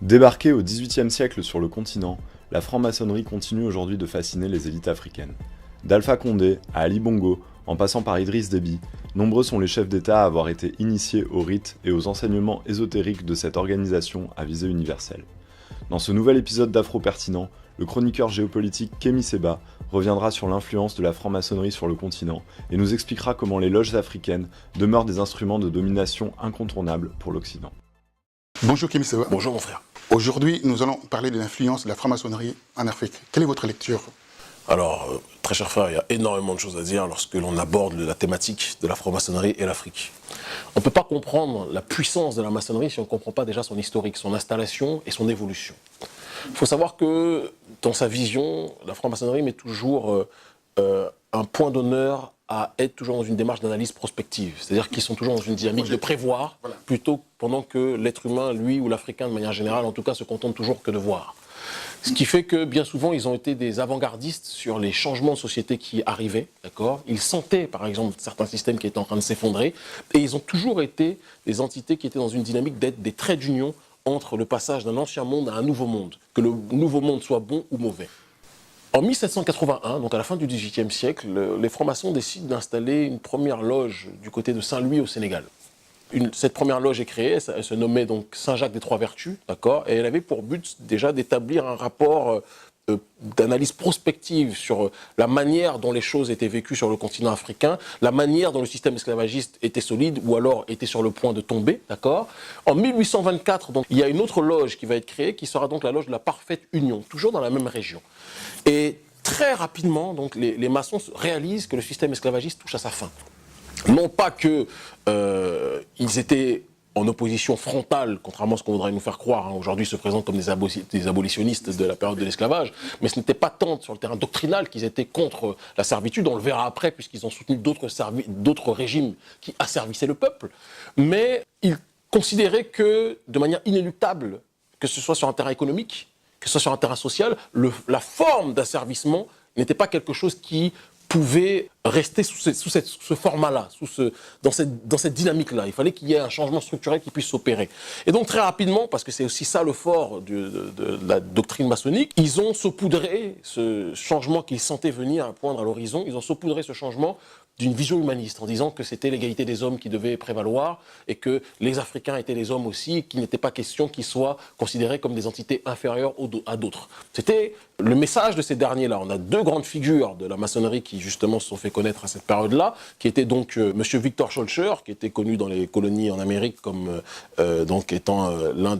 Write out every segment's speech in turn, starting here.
Débarquée au XVIIIe siècle sur le continent, la franc-maçonnerie continue aujourd'hui de fasciner les élites africaines. D'Alpha Condé à Ali Bongo, en passant par Idriss Déby, nombreux sont les chefs d'État à avoir été initiés aux rites et aux enseignements ésotériques de cette organisation à visée universelle. Dans ce nouvel épisode d'Afro Pertinent, le chroniqueur géopolitique Kémy Séba reviendra sur l'influence de la franc-maçonnerie sur le continent et nous expliquera comment les loges africaines demeurent des instruments de domination incontournables pour l'Occident. Bonjour Kémy Séba. Bonjour mon frère. Aujourd'hui, nous allons parler de l'influence de la franc-maçonnerie en Afrique. Quelle est votre lecture? Alors, très cher frère, il y a énormément de choses à dire lorsque l'on aborde la thématique de la franc-maçonnerie et l'Afrique. On ne peut pas comprendre la puissance de la maçonnerie si on ne comprend pas déjà son historique, son installation et son évolution. Il faut savoir que, dans sa vision, la franc-maçonnerie met toujours un point d'honneur à être toujours dans une démarche d'analyse prospective. C'est-à-dire qu'ils sont toujours dans une dynamique de prévoir, plutôt pendant que l'être humain, lui ou l'Africain de manière générale, en tout cas, se contente toujours que de voir. Ce qui fait que, bien souvent, ils ont été des avant-gardistes sur les changements de société qui arrivaient, d'accord ? Ils sentaient, par exemple, certains systèmes qui étaient en train de s'effondrer, et ils ont toujours été des entités qui étaient dans une dynamique d'être des traits d'union entre le passage d'un ancien monde à un nouveau monde, que le nouveau monde soit bon ou mauvais. En 1781, donc à la fin du XVIIIe siècle, les francs-maçons décident d'installer une première loge du côté de Saint-Louis au Sénégal. Cette première loge est créée, elle se nommait donc Saint-Jacques des Trois Vertus, d'accord, et elle avait pour but déjà d'établir un rapport d'analyse prospective sur la manière dont les choses étaient vécues sur le continent africain, la manière dont le système esclavagiste était solide ou alors était sur le point de tomber, d'accord. En 1824, donc, il y a une autre loge qui va être créée, qui sera donc la loge de la Parfaite Union, toujours dans la même région. Et très rapidement, donc, les maçons réalisent que le système esclavagiste touche à sa fin. Non pas qu'ils étaient en opposition frontale, contrairement à ce qu'on voudrait nous faire croire, aujourd'hui se présentent comme des abolitionnistes de la période de l'esclavage, mais ce n'était pas tant sur le terrain doctrinal qu'ils étaient contre la servitude, on le verra après puisqu'ils ont soutenu d'autres régimes qui asservissaient le peuple, mais ils considéraient que, de manière inéluctable, que ce soit sur un terrain économique, que ce soit sur un terrain social, la forme d'asservissement n'était pas quelque chose qui pouvait rester sous ce format-là, dans cette dynamique-là. Il fallait qu'il y ait un changement structurel qui puisse s'opérer. Et donc très rapidement, parce que c'est aussi ça le fort de la doctrine maçonnique, ils ont saupoudré ce changement qu'ils sentaient venir poindre à l'horizon, ils ont saupoudré ce changement d'une vision humaniste, en disant que c'était l'égalité des hommes qui devait prévaloir et que les Africains étaient les hommes aussi, qu'il n'était pas question qu'ils soient considérés comme des entités inférieures à d'autres. C'était le message de ces derniers-là. On a deux grandes figures de la maçonnerie qui justement se sont fait connaître à cette période-là, qui était donc M. Victor Schœlcher, qui était connu dans les colonies en Amérique comme donc étant l'un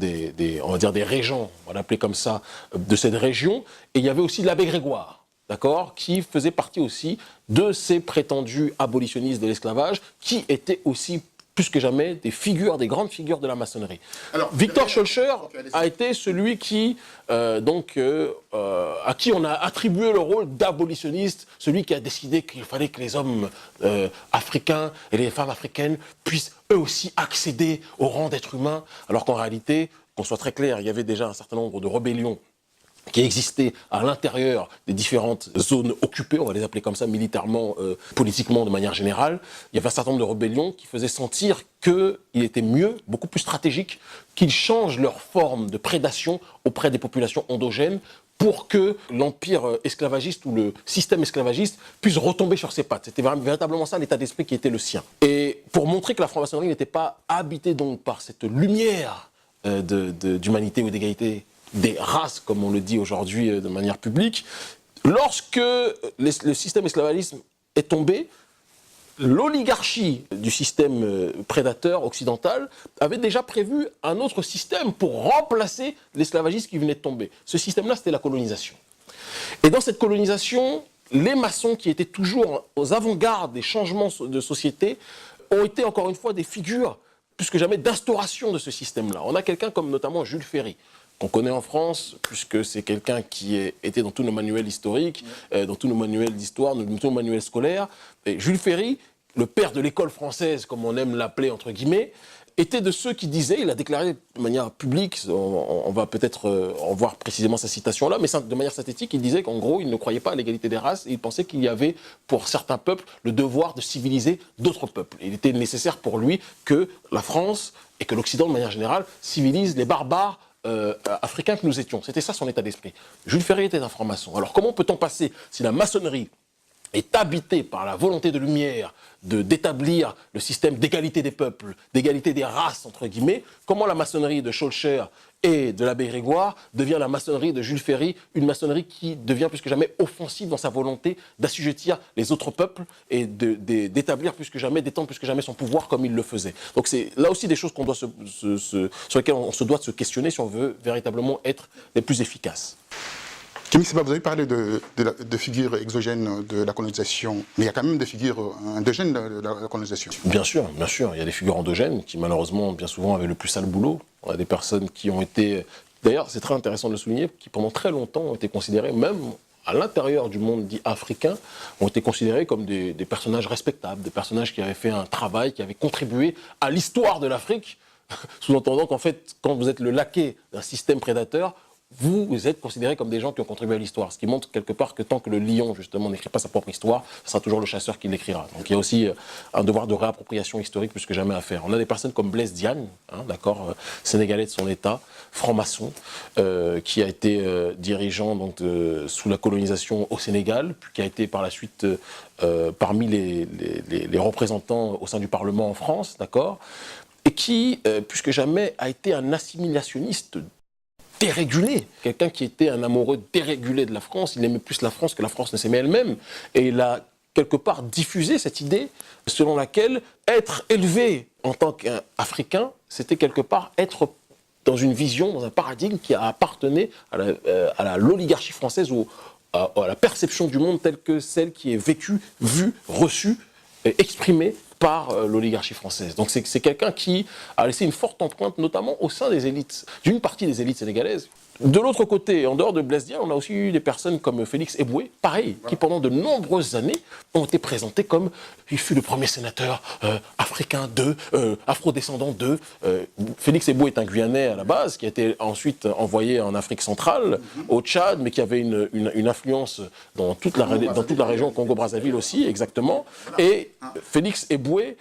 on va dire des régents, on va l'appeler comme ça, de cette région. Et il y avait aussi l'abbé Grégoire, d'accord, qui faisait partie aussi de ces prétendus abolitionnistes de l'esclavage, qui étaient aussi plus que jamais des grandes figures de la maçonnerie. Alors, Victor Schœlcher a été celui qui, à qui on a attribué le rôle d'abolitionniste, celui qui a décidé qu'il fallait que les hommes africains et les femmes africaines puissent eux aussi accéder au rang d'être humain, alors qu'en réalité, qu'on soit très clair, il y avait déjà un certain nombre de rébellions qui existaient à l'intérieur des différentes zones occupées, on va les appeler comme ça, militairement, politiquement, de manière générale. Il y avait un certain nombre de rébellions qui faisaient sentir qu'il était mieux, beaucoup plus stratégique, qu'ils changent leur forme de prédation auprès des populations endogènes pour que l'empire esclavagiste ou le système esclavagiste puisse retomber sur ses pattes. C'était véritablement ça l'état d'esprit qui était le sien. Et pour montrer que la franc-maçonnerie n'était pas habitée donc par cette lumière d'humanité ou d'égalité des races, comme on le dit aujourd'hui de manière publique, lorsque le système esclavagiste est tombé, l'oligarchie du système prédateur occidental avait déjà prévu un autre système pour remplacer l'esclavagisme qui venait de tomber. Ce système-là, c'était la colonisation. Et dans cette colonisation, les maçons qui étaient toujours aux avant-gardes des changements de société ont été encore une fois des figures, plus que jamais, d'instauration de ce système-là. On a quelqu'un comme notamment Jules Ferry, qu'on connaît en France, puisque c'est quelqu'un qui était dans tous nos manuels historiques, dans tous nos manuels d'histoire, dans tous nos manuels scolaires. Et Jules Ferry, le père de l'école française, comme on aime l'appeler entre guillemets, était de ceux qui disaient, il a déclaré de manière publique, on va peut-être en voir précisément sa citation là, mais de manière synthétique, il disait qu'en gros, il ne croyait pas à l'égalité des races, et il pensait qu'il y avait, pour certains peuples, le devoir de civiliser d'autres peuples. Il était nécessaire pour lui que la France, et que l'Occident de manière générale, civilise les barbares africains que nous étions. C'était ça son état d'esprit. Jules Ferry était un franc-maçon. Alors comment peut-on passer, si la maçonnerie est habitée par la volonté de lumière d'établir le système d'égalité des peuples, d'égalité des races, entre guillemets, comment la maçonnerie de Schœlcher et de l'abbé Grégoire devient la maçonnerie de Jules Ferry, une maçonnerie qui devient plus que jamais offensive dans sa volonté d'assujettir les autres peuples et d'établir plus que jamais, d'étendre plus que jamais son pouvoir comme il le faisait. Donc c'est là aussi des choses qu'on doit sur lesquelles on se doit de se questionner si on veut véritablement être les plus efficaces. Kémy Séba, vous avez parlé de figures exogènes de la colonisation, mais il y a quand même des figures endogènes de la colonisation. Bien sûr, il y a des figures endogènes qui malheureusement, bien souvent, avaient le plus sale boulot. On a des personnes qui ont été, d'ailleurs c'est très intéressant de le souligner, qui pendant très longtemps ont été considérées, même à l'intérieur du monde dit africain, ont été considérés comme des personnages respectables, des personnages qui avaient fait un travail, qui avaient contribué à l'histoire de l'Afrique, sous-entendant qu'en fait, quand vous êtes le laquais d'un système prédateur, vous êtes considérés comme des gens qui ont contribué à l'histoire, ce qui montre quelque part que tant que le lion, justement, n'écrit pas sa propre histoire, ce sera toujours le chasseur qui l'écrira. Donc il y a aussi un devoir de réappropriation historique plus que jamais à faire. On a des personnes comme Blaise Diagne, d'accord, sénégalais de son état, franc-maçon, qui a été dirigeant donc, sous la colonisation au Sénégal, puis qui a été par la suite parmi les représentants au sein du Parlement en France, d'accord, et qui, plus que jamais, a été un assimilationniste dérégulé, quelqu'un qui était un amoureux dérégulé de la France, il aimait plus la France que la France ne s'aimait elle-même, et il a quelque part diffusé cette idée selon laquelle être élevé en tant qu'Africain, c'était quelque part être dans une vision, dans un paradigme qui appartenait à l'oligarchie française ou à la perception du monde telle que celle qui est vécue, vue, reçue, exprimée par l'oligarchie française. Donc c'est quelqu'un qui a laissé une forte empreinte, notamment au sein des élites, d'une partie des élites sénégalaises. De l'autre côté, en dehors de Blaise Diagne, on a aussi eu des personnes comme Félix Eboué, pareil, qui pendant de nombreuses années ont été présentés comme il fut le premier sénateur africain afrodescendant de. Félix Eboué est un Guyanais à la base, qui a été ensuite envoyé en Afrique centrale, au Tchad, mais qui avait une influence dans toute la région Congo-Brazzaville aussi, exactement. Et Félix Eboué,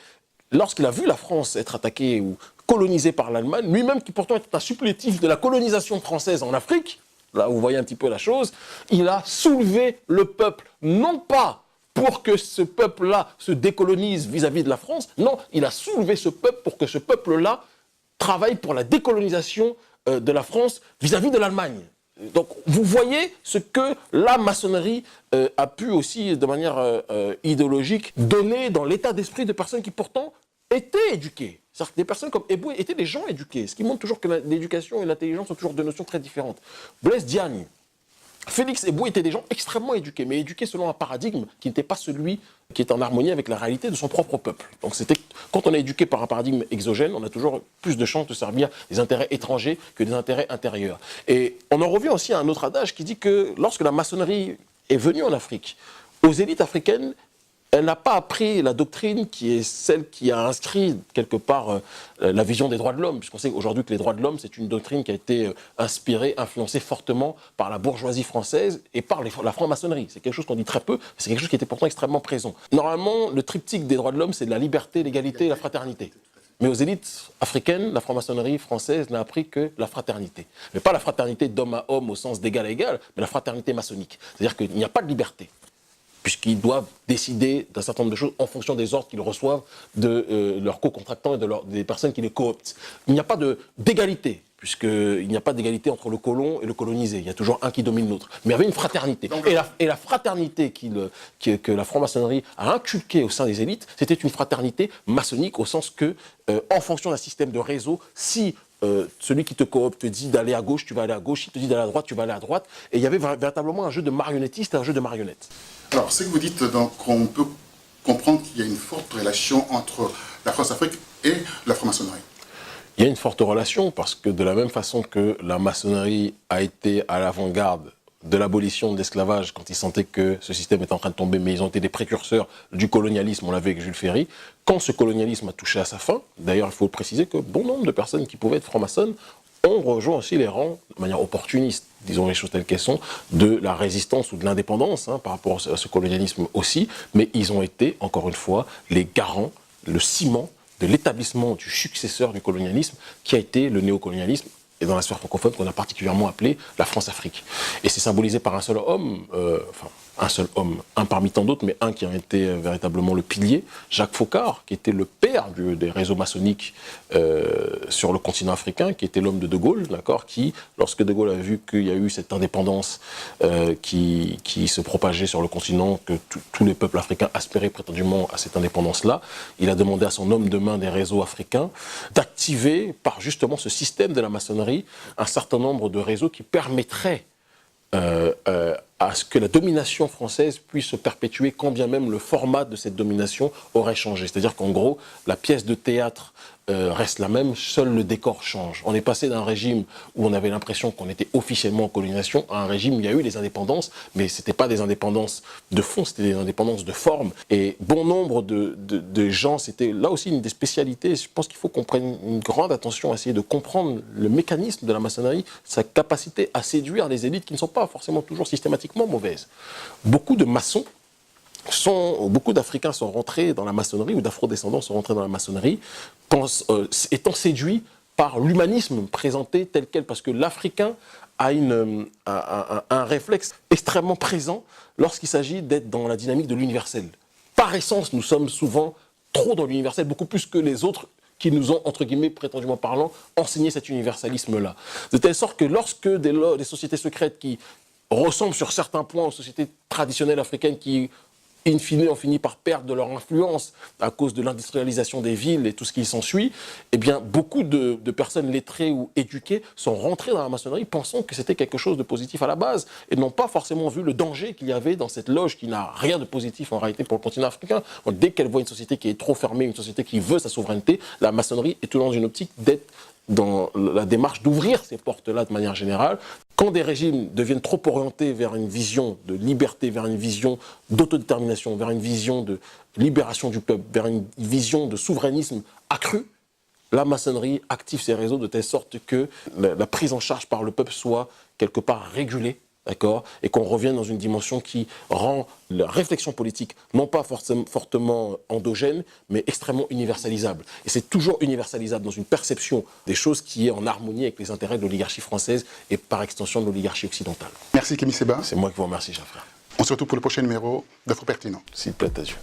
lorsqu'il a vu la France être attaquée ou colonisé par l'Allemagne, lui-même qui pourtant était un supplétif de la colonisation française en Afrique, là vous voyez un petit peu la chose, il a soulevé le peuple, non pas pour que ce peuple-là se décolonise vis-à-vis de la France, non, il a soulevé ce peuple pour que ce peuple-là travaille pour la décolonisation de la France vis-à-vis de l'Allemagne. Donc vous voyez ce que la maçonnerie a pu aussi, de manière idéologique, donner dans l'état d'esprit de personnes qui pourtant étaient éduquées. C'est-à-dire que des personnes comme Eboué étaient des gens éduqués, ce qui montre toujours que l'éducation et l'intelligence sont toujours deux notions très différentes. Blaise Diagne, Félix Eboué étaient des gens extrêmement éduqués, mais éduqués selon un paradigme qui n'était pas celui qui est en harmonie avec la réalité de son propre peuple. Donc quand on est éduqué par un paradigme exogène, on a toujours plus de chances de servir des intérêts étrangers que des intérêts intérieurs. Et on en revient aussi à un autre adage qui dit que lorsque la maçonnerie est venue en Afrique, aux élites africaines, elle n'a pas appris la doctrine qui est celle qui a inscrit quelque part la vision des droits de l'homme, puisqu'on sait aujourd'hui que les droits de l'homme, c'est une doctrine qui a été inspirée, influencée fortement par la bourgeoisie française et par la franc-maçonnerie. C'est quelque chose qu'on dit très peu, mais c'est quelque chose qui était pourtant extrêmement présent. Normalement, le triptyque des droits de l'homme, c'est de la liberté, l'égalité et la fraternité. Mais aux élites africaines, la franc-maçonnerie française n'a appris que la fraternité. Mais pas la fraternité d'homme à homme au sens d'égal à égal, mais la fraternité maçonnique. C'est-à-dire qu'il n'y a pas de liberté, puisqu'ils doivent décider d'un certain nombre de choses en fonction des ordres qu'ils reçoivent de leurs co-contractants et des personnes qui les cooptent. Il n'y a pas d'égalité, puisqu'il n'y a pas d'égalité entre le colon et le colonisé. Il y a toujours un qui domine l'autre. Mais il y avait une fraternité. Et la fraternité que la franc-maçonnerie a inculquée au sein des élites, c'était une fraternité maçonnique, au sens que, en fonction d'un système de réseau, si celui qui te coopte te dit d'aller à gauche, tu vas aller à gauche. S'il te dit d'aller à droite, tu vas aller à droite. Et il y avait véritablement un jeu de marionnettiste et un jeu de marionnettes. Alors, ce que vous dites, donc, on peut comprendre qu'il y a une forte relation entre la France-Afrique et la franc-maçonnerie. Il y a une forte relation parce que de la même façon que la maçonnerie a été à l'avant-garde de l'abolition de l'esclavage quand ils sentaient que ce système était en train de tomber, mais ils ont été des précurseurs du colonialisme, on l'avait avec Jules Ferry. Quand ce colonialisme a touché à sa fin, d'ailleurs il faut préciser que bon nombre de personnes qui pouvaient être francs-maçonnes ont rejoint aussi les rangs de manière opportuniste, disons les choses telles qu'elles sont, de la résistance ou de l'indépendance par rapport à ce colonialisme aussi, mais ils ont été, encore une fois, les garants, le ciment de l'établissement du successeur du colonialisme qui a été le néocolonialisme et dans la sphère francophone qu'on a particulièrement appelé la France-Afrique. Et c'est symbolisé par un seul homme, un parmi tant d'autres, mais un qui a été véritablement le pilier, Jacques Foccart, qui était le père des réseaux maçonniques sur le continent africain, qui était l'homme de De Gaulle, d'accord, qui, lorsque De Gaulle a vu qu'il y a eu cette indépendance qui se propageait sur le continent, que tous les peuples africains aspiraient prétendument à cette indépendance-là, il a demandé à son homme de main des réseaux africains d'activer, par justement ce système de la maçonnerie, un certain nombre de réseaux qui permettraient à ce que la domination française puisse se perpétuer quand bien même le format de cette domination aurait changé. C'est-à-dire qu'en gros, la pièce de théâtre reste la même, seul le décor change. On est passé d'un régime où on avait l'impression qu'on était officiellement en colonisation à un régime où il y a eu des indépendances, mais ce n'était pas des indépendances de fond, c'était des indépendances de forme. Et bon nombre de gens, c'était là aussi une des spécialités. Je pense qu'il faut qu'on prenne une grande attention à essayer de comprendre le mécanisme de la maçonnerie, sa capacité à séduire les élites qui ne sont pas forcément toujours systématiquement mauvaises. Beaucoup de maçons, beaucoup d'Africains sont rentrés dans la maçonnerie, ou d'Afro-descendants sont rentrés dans la maçonnerie, étant séduits par l'humanisme présenté tel quel, parce que l'Africain a un réflexe extrêmement présent lorsqu'il s'agit d'être dans la dynamique de l'universel. Par essence, nous sommes souvent trop dans l'universel, beaucoup plus que les autres qui nous ont, entre guillemets, prétendument parlant, enseigné cet universalisme-là. De telle sorte que lorsque des sociétés secrètes qui ressemblent sur certains points aux sociétés traditionnelles africaines qui in fine, on finit par perdre de leur influence à cause de l'industrialisation des villes et tout ce qui s'ensuit, eh bien, beaucoup de personnes lettrées ou éduquées sont rentrées dans la maçonnerie pensant que c'était quelque chose de positif à la base et n'ont pas forcément vu le danger qu'il y avait dans cette loge qui n'a rien de positif en réalité pour le continent africain. Donc, dès qu'elle voit une société qui est trop fermée, une société qui veut sa souveraineté, la maçonnerie est toujours dans une optique d'être dans la démarche d'ouvrir ces portes-là de manière générale. Quand des régimes deviennent trop orientés vers une vision de liberté, vers une vision d'autodétermination, vers une vision de libération du peuple, vers une vision de souverainisme accru, la maçonnerie active ses réseaux de telle sorte que la prise en charge par le peuple soit quelque part régulée, d'accord, et qu'on revienne dans une dimension qui rend la réflexion politique non pas fortement endogène, mais extrêmement universalisable. Et c'est toujours universalisable dans une perception des choses qui est en harmonie avec les intérêts de l'oligarchie française et par extension de l'oligarchie occidentale. Merci Kémy Séba. C'est moi qui vous remercie, cher frère. On se retrouve pour le prochain numéro d'Afro Pertinent. S'il plaît à Dieu.